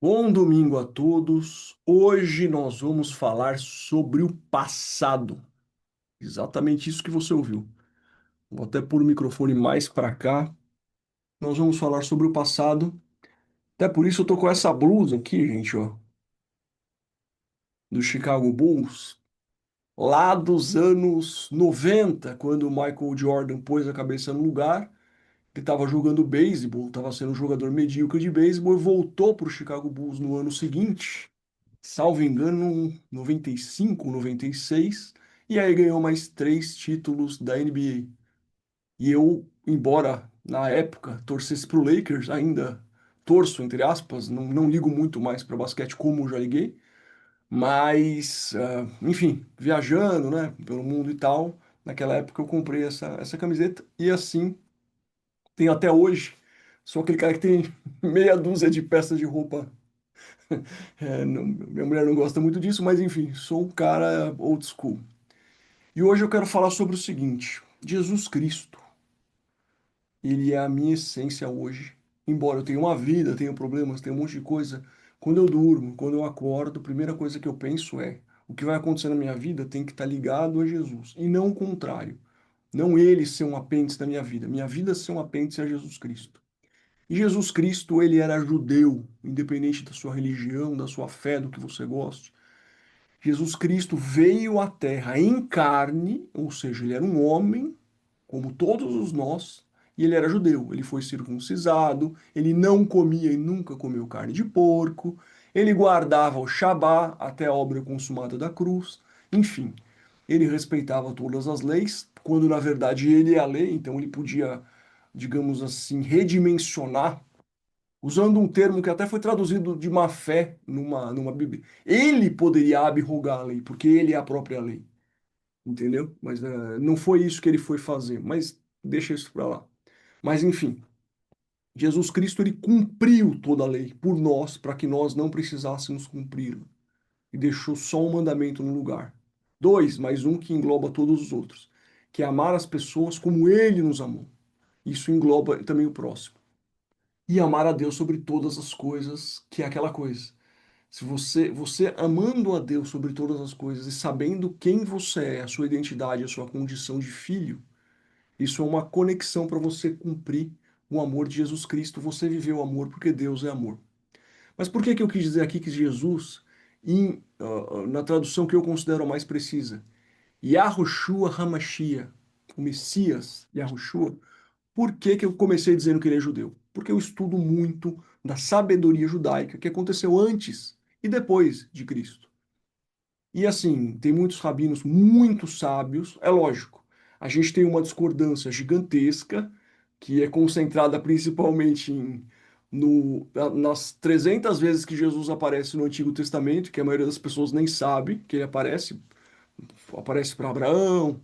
Bom domingo a todos. Hoje nós vamos falar sobre o passado. Exatamente isso que você ouviu. Vou até pôr o microfone mais para cá. Nós vamos falar sobre o passado. Até por isso eu tô com essa blusa aqui, gente, ó, do Chicago Bulls, lá dos anos 90, quando o Michael Jordan pôs a cabeça no lugar. Ele estava jogando beisebol, estava sendo um jogador medíocre de beisebol e voltou para o Chicago Bulls no ano seguinte, salvo engano, 95, 96, e aí ganhou mais três títulos da NBA. E eu, embora na época torcesse para o Lakers, ainda torço, entre aspas, não ligo muito mais para basquete como já liguei, mas, enfim, viajando, né, pelo mundo e tal, naquela época eu comprei essa camiseta e assim tenho até hoje. Sou aquele cara que tem meia dúzia de peças de roupa. Minha mulher não gosta muito disso, mas enfim, sou um cara old school. E hoje eu quero falar sobre o seguinte: Jesus Cristo, ele é a minha essência hoje. Embora eu tenha uma vida, tenha problemas, tenha um monte de coisa, quando eu durmo, quando eu acordo, a primeira coisa que eu penso é: o que vai acontecer na minha vida tem que estar ligado a Jesus, e não o contrário. Não ele ser um apêndice da minha vida ser um apêndice a Jesus Cristo. E Jesus Cristo, ele era judeu, independente da sua religião, da sua fé, do que você goste. Jesus Cristo veio à Terra em carne, ou seja, ele era um homem, como todos os nós, e ele era judeu. Ele foi circuncisado, ele não comia e nunca comeu carne de porco, ele guardava o Shabá até a obra consumada da cruz, enfim, ele respeitava todas as leis, quando na verdade ele é a lei, então ele podia, digamos assim, redimensionar usando um termo que até foi traduzido de má fé numa Bíblia. Ele poderia abrogar a lei, porque ele é a própria lei, entendeu? Mas não foi isso que ele foi fazer, mas deixa isso para lá. Mas enfim, Jesus Cristo ele cumpriu toda a lei por nós, para que nós não precisássemos cumpri-la. E deixou só um mandamento no lugar. Dois, mais um que engloba todos os outros, que é amar as pessoas como ele nos amou. Isso engloba também o próximo. E amar a Deus sobre todas as coisas, que é aquela coisa. Se você amando a Deus sobre todas as coisas e sabendo quem você é, a sua identidade, a sua condição de filho, isso é uma conexão para você cumprir o amor de Jesus Cristo. Você viveu o amor porque Deus é amor. Mas por que que eu quis dizer aqui que Jesus, na tradução que eu considero a mais precisa, Yahushua Hamashiach, o Messias Yahushua, por que que eu comecei dizendo que ele é judeu? Porque eu estudo muito da sabedoria judaica que aconteceu antes e depois de Cristo. E assim, tem muitos rabinos muito sábios, é lógico. A gente tem uma discordância gigantesca, que é concentrada principalmente nas 300 vezes que Jesus aparece no Antigo Testamento, que a maioria das pessoas nem sabe que ele aparece. Aparece para Abraão,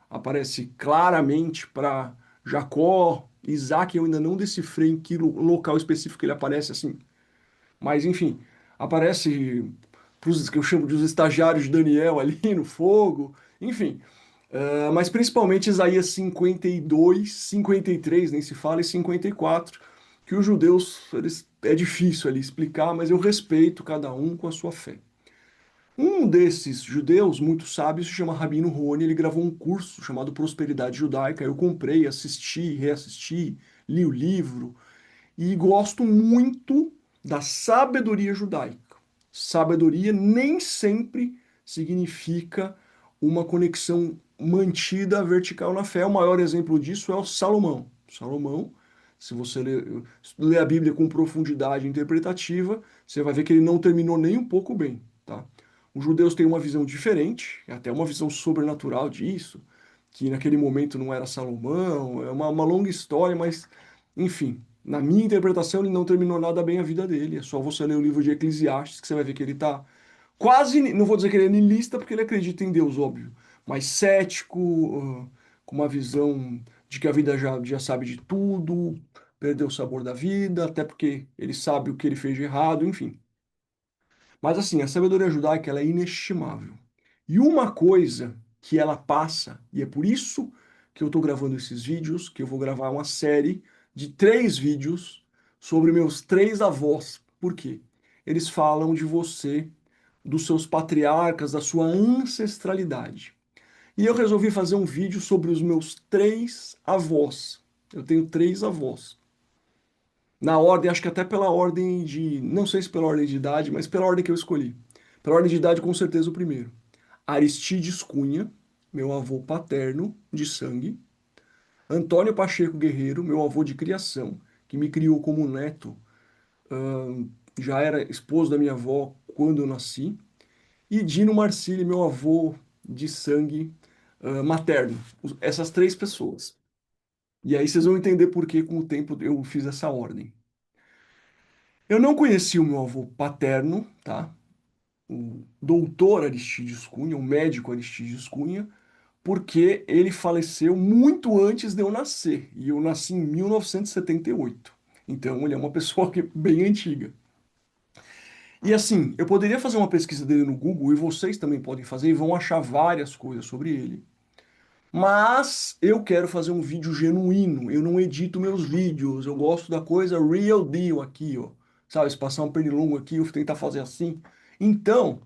aparece claramente para Jacó, Isaac, eu ainda não decifrei em que local específico ele aparece assim. Mas enfim, aparece para os que eu chamo de os estagiários de Daniel ali no fogo, enfim. Mas principalmente Isaías 52, 53, nem se fala, e 54, que os judeus, é difícil ali explicar, mas eu respeito cada um com a sua fé. Um desses judeus muito sábios se chama Rabino Roni, ele gravou um curso chamado Prosperidade Judaica, eu comprei, assisti, reassisti, li o livro, e gosto muito da sabedoria judaica. Sabedoria nem sempre significa uma conexão mantida vertical na fé. O maior exemplo disso é o Salomão. Salomão, se você ler a Bíblia com profundidade interpretativa, você vai ver que ele não terminou nem um pouco bem, tá? Os judeus têm uma visão diferente, até uma visão sobrenatural disso, que naquele momento não era Salomão, é uma longa história, mas enfim, na minha interpretação, ele não terminou nada bem a vida dele. É só você ler o livro de Eclesiastes que você vai ver que ele está quase, não vou dizer que ele é niilista, porque ele acredita em Deus, óbvio, mas cético, com uma visão de que a vida já sabe de tudo, perdeu o sabor da vida, até porque ele sabe o que ele fez de errado, enfim. Mas assim, a sabedoria judaica ela é inestimável. E uma coisa que ela passa, e é por isso que eu estou gravando esses vídeos, que eu vou gravar uma série de 3 vídeos sobre meus 3 avós. Por quê? eles falam de você, dos seus patriarcas, da sua ancestralidade. E eu resolvi fazer um vídeo sobre os meus três avós. Eu tenho três avós. Na ordem, acho que até pela ordem de, não sei se pela ordem de idade, mas pela ordem que eu escolhi. Pela ordem de idade, com certeza o primeiro. Aristides Cunha, meu avô paterno de sangue. Antônio Pacheco Guerreiro, meu avô de criação, que me criou como neto, já era esposo da minha avó quando eu nasci. E Dino Marcilli, meu avô de sangue, materno. Essas três pessoas. E aí vocês vão entender por que com o tempo eu fiz essa ordem. Eu não conheci o meu avô paterno, tá? O doutor Aristides Cunha, o médico Aristides Cunha, porque ele faleceu muito antes de eu nascer. E eu nasci em 1978. Então ele é uma pessoa bem antiga. E assim, eu poderia fazer uma pesquisa dele no Google, e vocês também podem fazer, e vão achar várias coisas sobre ele. Mas eu quero fazer um vídeo genuíno. Eu não edito meus vídeos. Eu gosto da coisa real deal aqui, ó. Sabe, se passar um pernilongo aqui, eu vou tentar fazer assim. Então,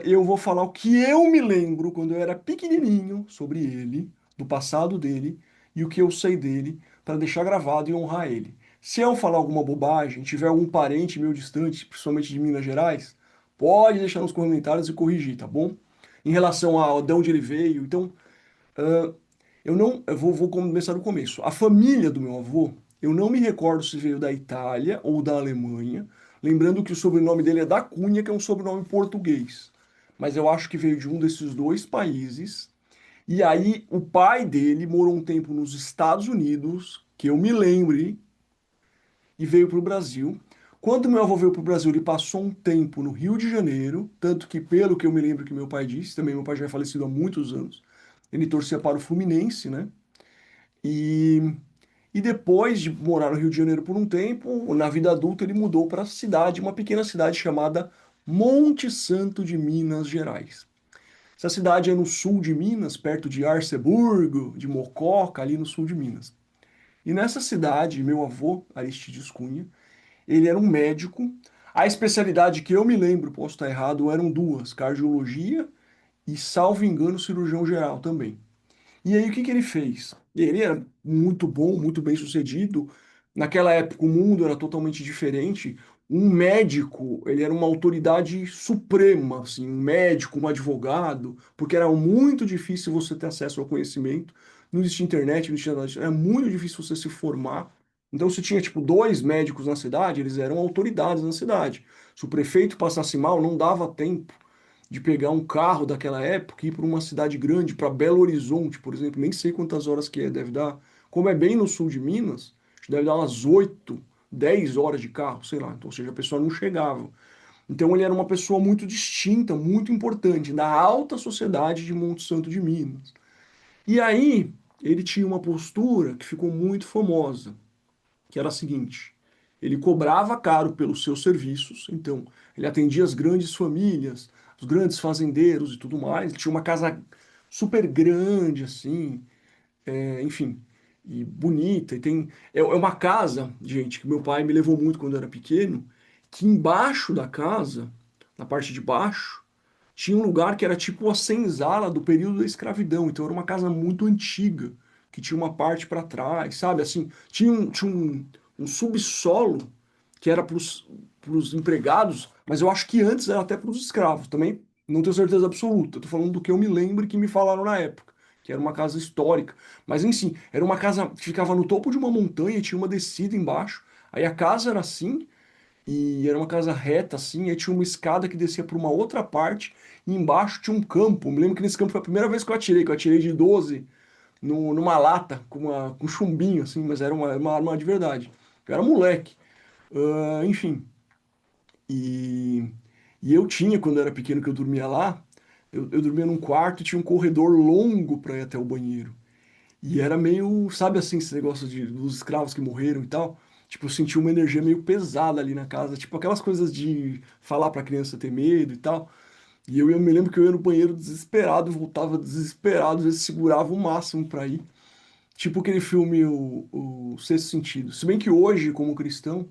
eu vou falar o que eu me lembro quando eu era pequenininho sobre ele, do passado dele, e o que eu sei dele, para deixar gravado e honrar ele. Se eu falar alguma bobagem, tiver algum parente meu distante, principalmente de Minas Gerais, pode deixar nos comentários e corrigir, tá bom? Em relação a de onde ele veio, então. Ah, eu não, eu vou começar do começo. A família do meu avô, eu não me recordo se veio da Itália ou da Alemanha. Lembrando que o sobrenome dele é da Cunha, que é um sobrenome português. Mas eu acho que veio de um desses dois países. E aí, o pai dele morou um tempo nos Estados Unidos, que eu me lembre, e veio para o Brasil. Quando meu avô veio para o Brasil, ele passou um tempo no Rio de Janeiro, tanto que, pelo que eu me lembro que meu pai disse, também meu pai já é falecido há muitos anos, ele torcia para o Fluminense, né? E, e depois de morar no Rio de Janeiro por um tempo, na vida adulta, ele mudou para a cidade, uma pequena cidade chamada Monte Santo de Minas Gerais. Essa cidade é no sul de Minas, perto de Arceburgo, de Mococa, ali no sul de Minas. E nessa cidade, meu avô, Aristides Cunha, ele era um médico. A especialidade que eu me lembro, posso estar errado, eram duas: cardiologia e, salvo engano, cirurgião geral também. E aí, o que que ele fez? Ele era muito bom, muito bem sucedido. Naquela época, o mundo era totalmente diferente. Um médico, ele era uma autoridade suprema, assim, um médico, um advogado, porque era muito difícil você ter acesso ao conhecimento. Não existia internet, não existia nada. Era muito difícil você se formar. Então, se tinha, tipo, dois médicos na cidade, eles eram autoridades na cidade. Se o prefeito passasse mal, não dava tempo de pegar um carro daquela época e ir para uma cidade grande, para Belo Horizonte, por exemplo, nem sei quantas horas que é, deve dar, como é bem no sul de Minas, acho que deve dar umas 8, 10 horas de carro, sei lá, então, ou seja, a pessoa não chegava. Então ele era uma pessoa muito distinta, muito importante, da alta sociedade de Monte Santo de Minas. E aí ele tinha uma postura que ficou muito famosa, que era a seguinte: ele cobrava caro pelos seus serviços, então ele atendia as grandes famílias, os grandes fazendeiros e tudo mais. Ele tinha uma casa super grande, assim, enfim, e bonita. E tem é uma casa, gente, que meu pai me levou muito quando eu era pequeno, que embaixo da casa, na parte de baixo, tinha um lugar que era tipo a senzala do período da escravidão. Então era uma casa muito antiga, que tinha uma parte para trás, sabe? Assim, tinha um subsolo que era para os empregados, mas eu acho que antes era até para os escravos. Também não tenho certeza absoluta. Estou falando do que eu me lembro e que me falaram na época, que era uma casa histórica. Mas enfim, era uma casa que ficava no topo de uma montanha e tinha uma descida embaixo. Aí a casa era assim, e era uma casa reta, assim, e aí tinha uma escada que descia para uma outra parte, e embaixo tinha um campo. Eu me lembro que nesse campo foi a primeira vez que eu atirei de 12 numa lata, com chumbinho, assim, mas era uma arma de verdade. Eu era moleque. Enfim, e, e eu tinha, quando eu era pequeno, que eu dormia lá, eu dormia num quarto e tinha um corredor longo para ir até o banheiro. E era meio, sabe assim, esse negócio dos escravos que morreram e tal. Tipo, eu senti uma energia meio pesada ali na casa. Tipo, aquelas coisas de falar pra criança ter medo e tal. E eu me lembro que eu ia no banheiro desesperado, voltava desesperado, às vezes segurava o máximo pra ir. Tipo aquele filme, o Sexto Sentido. Se bem que hoje, como cristão,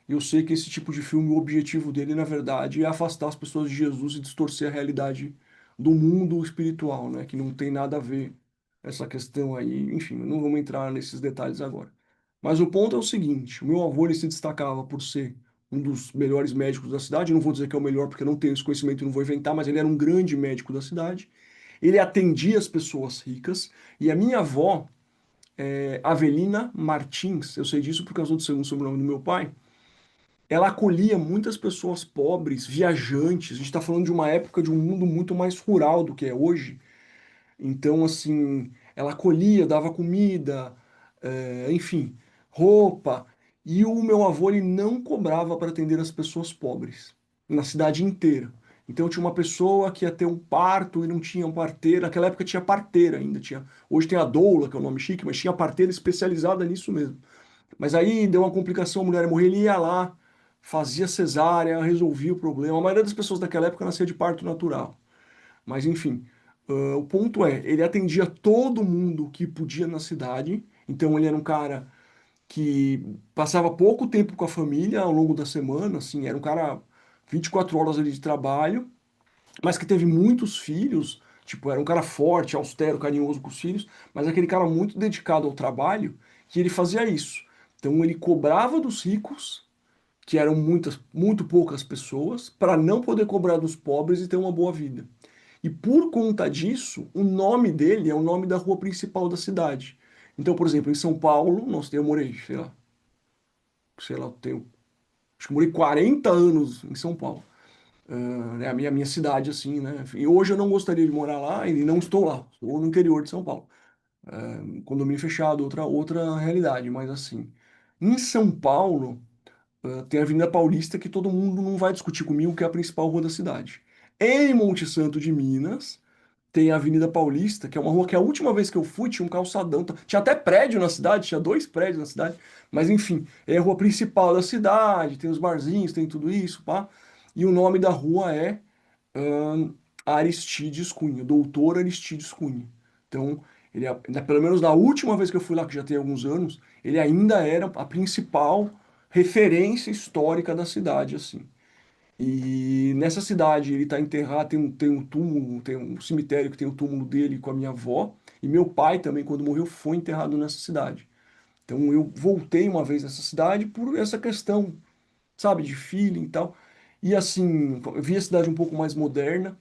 Eu sei que esse tipo de filme, o objetivo dele, na verdade, é afastar as pessoas de Jesus e distorcer a realidade do mundo espiritual, né? Que não tem nada a ver essa questão aí. Enfim, não vamos entrar nesses detalhes agora. Mas o ponto é o seguinte: o meu avô ele se destacava por ser um dos melhores médicos da cidade. Eu não vou dizer que é o melhor porque eu não tenho esse conhecimento e não vou inventar, mas ele era um grande médico da cidade. Ele atendia as pessoas ricas e a minha avó, Avelina Martins, eu sei disso por causa do segundo sobrenome do meu pai, ela acolhia muitas pessoas pobres, viajantes. A gente está falando de uma época de um mundo muito mais rural do que é hoje. Então, assim, ela acolhia, dava comida, enfim, roupa. E o meu avô, ele não cobrava para atender as pessoas pobres, na cidade inteira. Então, tinha uma pessoa que ia ter um parto e não tinha um parteira. Naquela época tinha parteira ainda. Hoje tem a doula, que é o nome chique, mas tinha parteira especializada nisso mesmo. Mas aí deu uma complicação, a mulher ia morrer, ele ia lá, fazia cesárea, resolvia o problema. A maioria das pessoas daquela época nascia de parto natural. Mas enfim, o ponto é, ele atendia todo mundo que podia na cidade. Então ele era um cara que passava pouco tempo com a família ao longo da semana, assim, era um cara 24 horas ali de trabalho, mas que teve muitos filhos. Tipo, era um cara forte, austero, carinhoso com os filhos, mas aquele cara muito dedicado ao trabalho, que ele fazia isso. Então ele cobrava dos ricos, que eram muitas, muito poucas pessoas, para não poder cobrar dos pobres e ter uma boa vida. E por conta disso, o nome dele é o nome da rua principal da cidade. Então, por exemplo, em São Paulo, nossa, eu morei, sei lá, eu tenho, acho que morei 40 anos em São Paulo. É a minha cidade, assim, né? E hoje eu não gostaria de morar lá e não estou lá, estou no interior de São Paulo. Condomínio fechado, outra realidade, mas assim. Em São Paulo, tem a Avenida Paulista que todo mundo não vai discutir comigo, que é a principal rua da cidade. Em Monte Santo de Minas, tem a Avenida Paulista, que é uma rua que a última vez que eu fui tinha um calçadão. Tinha até prédio na cidade, tinha dois prédios na cidade. Mas enfim, é a rua principal da cidade, tem os barzinhos, tem tudo isso, pá. E o nome da rua é ahn, Aristides Cunha, Doutor Aristides Cunha. Então, pelo menos na última vez que eu fui lá, que já tem alguns anos, ele ainda era a principal referência histórica da cidade, assim. E nessa cidade ele está enterrado, tem um túmulo, tem um cemitério que tem o túmulo dele com a minha avó. E meu pai também, quando morreu, foi enterrado nessa cidade. Então eu voltei uma vez nessa cidade por essa questão, sabe, de feeling e tal. E assim, eu vi a cidade um pouco mais moderna.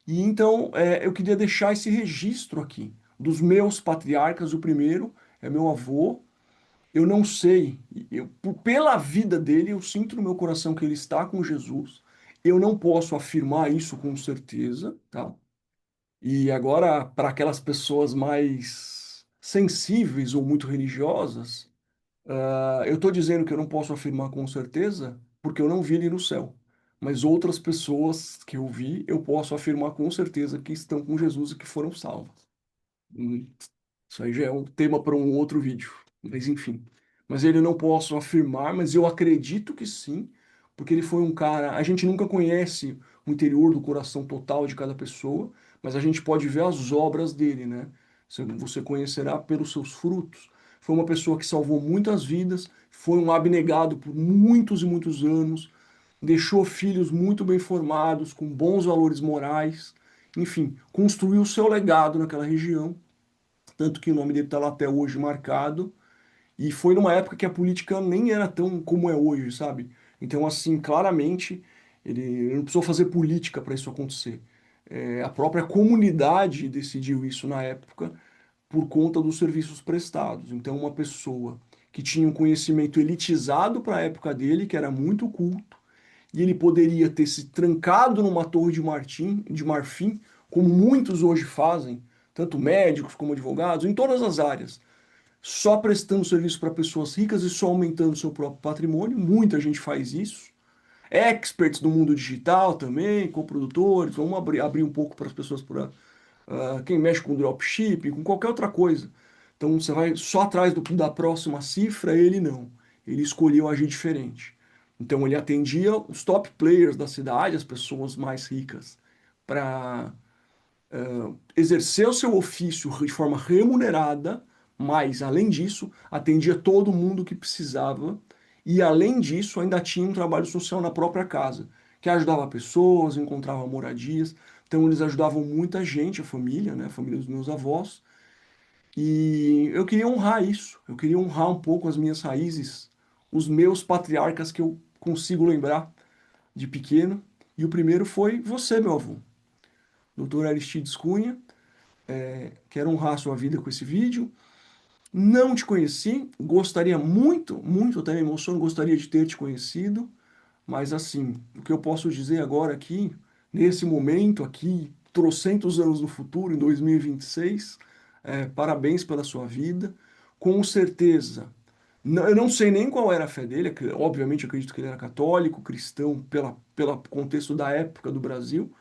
E então eu queria deixar esse registro aqui dos meus patriarcas. O primeiro é meu avô. Eu não sei, pela vida dele, eu sinto no meu coração que ele está com Jesus. Eu não posso afirmar isso com certeza, tá? E agora, para aquelas pessoas mais sensíveis ou muito religiosas, eu estou dizendo que eu não posso afirmar com certeza porque eu não vi ele no céu. Mas outras pessoas que eu vi, eu posso afirmar com certeza que estão com Jesus e que foram salvas. Hum, Isso aí já é um tema para um outro vídeo, mas enfim. Mas ele não posso afirmar, mas eu acredito que sim, porque ele foi um cara. A gente nunca conhece o interior do coração total de cada pessoa, mas a gente pode ver as obras dele, né? Você conhecerá pelos seus frutos. Foi uma pessoa que salvou muitas vidas, foi um abnegado por muitos e muitos anos, deixou filhos muito bem formados, com bons valores morais, enfim, construiu o seu legado naquela região tanto que o nome dele está lá até hoje marcado, e foi numa época que a política nem era tão como é hoje, sabe? Então, assim, claramente, ele não precisou fazer política para isso acontecer. A própria comunidade decidiu isso na época por conta dos serviços prestados. Então, uma pessoa que tinha um conhecimento elitizado para a época dele, que era muito culto, e ele poderia ter se trancado numa torre de marfim, como muitos hoje fazem, tanto médicos como advogados, em todas as áreas, só prestando serviço para pessoas ricas e só aumentando seu próprio patrimônio. Muita gente faz isso. Experts do mundo digital também, coprodutores, vamos abrir um pouco para as pessoas, para quem mexe com dropshipping, com qualquer outra coisa. Então você vai só atrás da próxima cifra, ele não. Ele escolheu agir diferente. Então ele atendia os top players da cidade, as pessoas mais ricas, para exercer o seu ofício de forma remunerada, mas além disso, atendia todo mundo que precisava E além disso, ainda tinha um trabalho social na própria casa, que ajudava pessoas, encontrava moradias. Então eles ajudavam muita gente, a família, né, a família dos meus avós. E eu queria honrar isso. Eu queria honrar um pouco as minhas raízes, os meus patriarcas que eu consigo lembrar de pequeno. E o primeiro foi você, meu avô, Dr. Aristides Cunha. Quero honrar a sua vida com esse vídeo. Não te conheci, gostaria muito, muito, até me emociono, gostaria de ter te conhecido, mas assim, o que eu posso dizer agora aqui, nesse momento aqui, trocentos anos no futuro, em 2026, parabéns pela sua vida, com certeza. Eu não sei nem qual era a fé dele, obviamente acredito que ele era católico, cristão, pelo contexto da época do Brasil,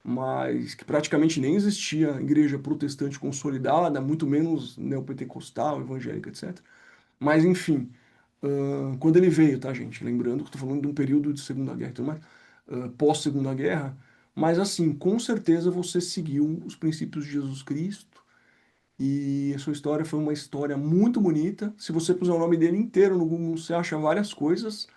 mas que praticamente nem existia igreja protestante consolidada, muito menos neopentecostal, evangélica, etc. Mas enfim, quando ele veio, tá, gente? Lembrando que estou falando de um período de Segunda Guerra e tudo mais, pós-Segunda Guerra, mas assim, com certeza você seguiu os princípios de Jesus Cristo e a sua história foi uma história muito bonita. Se você puser o nome dele inteiro no Google, você acha várias coisas.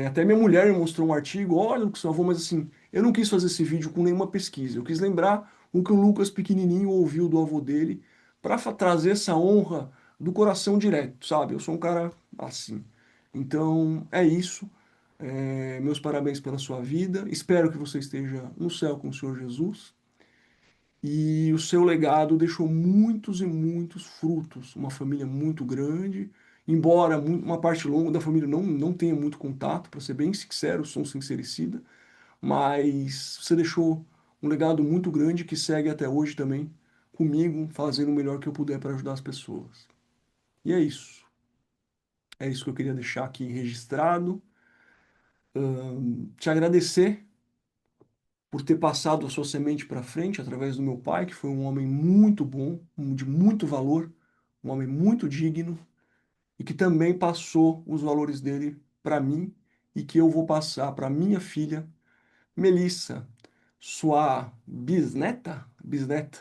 Até minha mulher me mostrou um artigo, olha, Lucas, seu avô, mas assim, eu não quis fazer esse vídeo com nenhuma pesquisa. Eu quis lembrar o que o Lucas pequenininho ouviu do avô dele para trazer essa honra do coração direto, sabe? Eu sou um cara assim. Então, é isso. Meus parabéns pela sua vida. Espero que você esteja no céu com o Senhor Jesus. E o seu legado deixou muitos e muitos frutos. Uma família muito grande, embora uma parte longa da família não tenha muito contato, para ser bem sincero, sou um sincericida, mas você deixou um legado muito grande que segue até hoje também comigo, fazendo o melhor que eu puder para ajudar as pessoas. E é isso. É isso que eu queria deixar aqui registrado. Te agradecer por ter passado a sua semente para frente através do meu pai, que foi um homem muito bom, de muito valor, um homem muito digno e que também passou os valores dele para mim e que eu vou passar para minha filha, Melissa, sua bisneta, bisneta,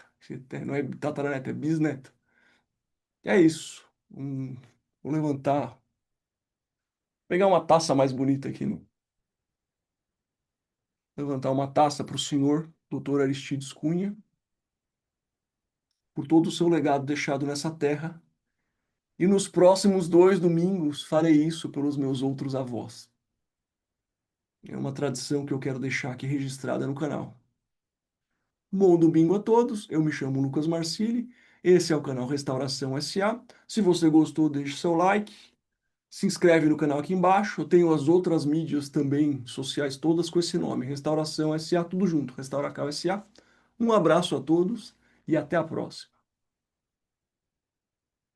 não é tataraneta, é bisneta. E é isso. Vou levantar, pegar uma taça mais bonita aqui, levantar uma taça para o senhor, Dr. Aristides Cunha, por todo o seu legado deixado nessa terra. E nos próximos 2 domingos farei isso pelos meus outros avós. É uma tradição que eu quero deixar aqui registrada no canal. Bom domingo a todos. Eu me chamo Lucas Marcili. Esse é o canal Restauração SA. Se você gostou, deixe seu like. Se inscreve no canal aqui embaixo. Eu tenho as outras mídias também sociais todas com esse nome, Restauração SA, tudo junto, Restauracal SA. Um abraço a todos e até a próxima.